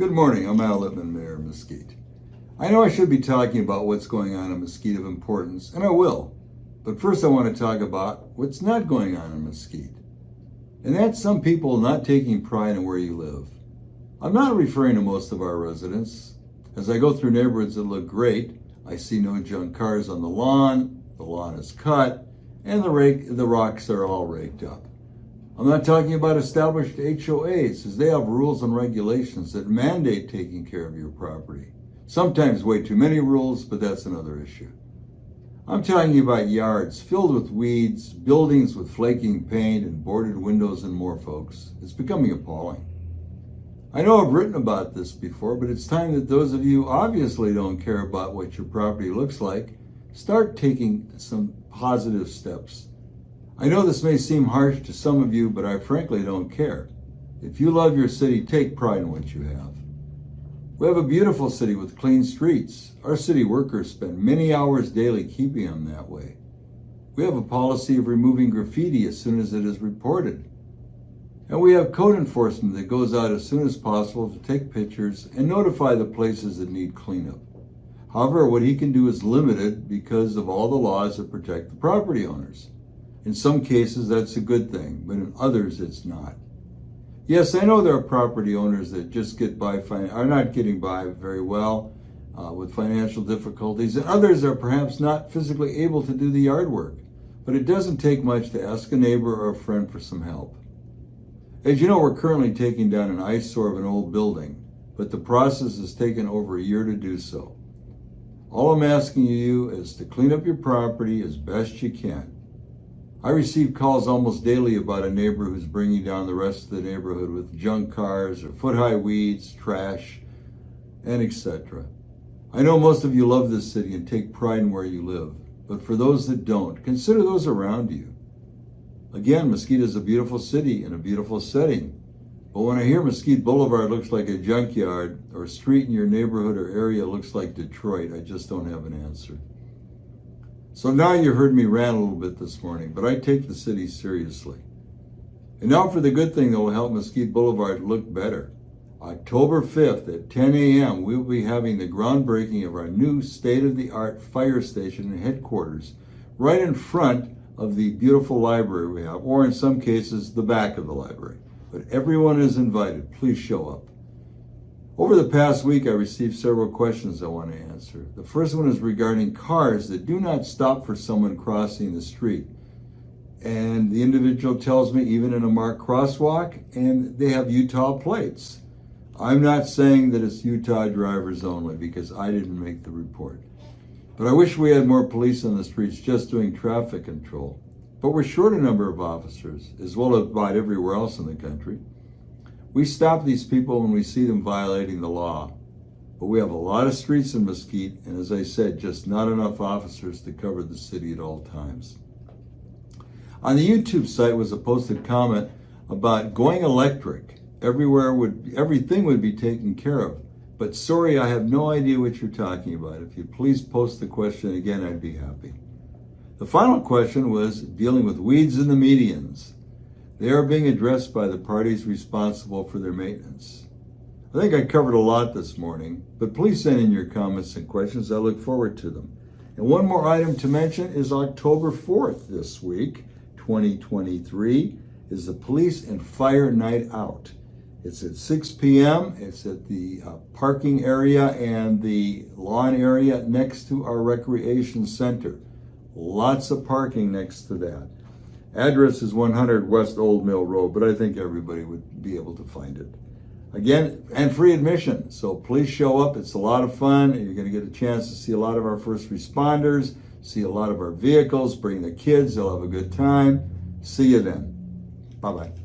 Good morning, I'm Al Lippman, Mayor of Mesquite. I know I should be talking about what's going on in Mesquite of importance, and I will. But first I want to talk about what's not going on in Mesquite. And that's some people not taking pride in where you live. I'm not referring to most of our residents. As I go through neighborhoods that look great, I see no junk cars on the lawn is cut, and the rocks are all raked up. I'm not talking about established HOAs, as they have rules and regulations that mandate taking care of your property. Sometimes way too many rules, but that's another issue. I'm talking about yards filled with weeds, buildings with flaking paint and boarded windows and more, folks. It's becoming appalling. I know I've written about this before, but it's time that those of you who obviously don't care about what your property looks like start taking some positive steps. I know this may seem harsh to some of you, but I frankly don't care. If you love your city, take pride in what you have. We have a beautiful city with clean streets. Our city workers spend many hours daily keeping them that way. We have a policy of removing graffiti as soon as it is reported. And we have code enforcement that goes out as soon as possible to take pictures and notify the places that need cleanup. However, what he can do is limited because of all the laws that protect the property owners. In some cases, that's a good thing, but in others, it's not. Yes, I know there are property owners that just are not getting by very well with financial difficulties, and others are perhaps not physically able to do the yard work. But it doesn't take much to ask a neighbor or a friend for some help. As you know, we're currently taking down an eyesore of an old building, but the process has taken over a year to do so. All I'm asking you is to clean up your property as best you can. I receive calls almost daily about a neighbor who's bringing down the rest of the neighborhood with junk cars or foot-high weeds, trash, and etc. I know most of you love this city and take pride in where you live, but for those that don't, consider those around you. Again, Mesquite is a beautiful city and a beautiful setting, but when I hear Mesquite Boulevard looks like a junkyard or a street in your neighborhood or area looks like Detroit, I just don't have an answer. So now you heard me rant a little bit this morning, but I take the city seriously. And now for the good thing that will help Mesquite Boulevard look better. October 5th at 10 a.m., we will be having the groundbreaking of our new state-of-the-art fire station and headquarters right in front of the beautiful library we have, or in some cases, the back of the library. But everyone is invited. Please show up. Over the past week, I received several questions I want to answer. The first one is regarding cars that do not stop for someone crossing the street. And the individual tells me even in a marked crosswalk, and they have Utah plates. I'm not saying that it's Utah drivers only because I didn't make the report. But I wish we had more police on the streets just doing traffic control. But we're short a number of officers, as well as about everywhere else in the country. We stop these people when we see them violating the law. But we have a lot of streets in Mesquite, and as I said, just not enough officers to cover the city at all times. On the YouTube site was a posted comment about going electric. Everything would be taken care of. But sorry, I have no idea what you're talking about. If you please post the question again, I'd be happy. The final question was dealing with weeds in the medians. They are being addressed by the parties responsible for their maintenance. I think I covered a lot this morning, but please send in your comments and questions. I look forward to them. And one more item to mention is October 4th this week, 2023, is the Police and Fire Night Out. It's at 6 p.m. It's at the parking area and the lawn area next to our recreation center. Lots of parking next to that. Address is 100 West Old Mill Road, but I think everybody would be able to find it. Again, and free admission, so please show up. It's a lot of fun, and you're going to get a chance to see a lot of our first responders, see a lot of our vehicles, bring the kids, they'll have a good time. See you then. Bye-bye.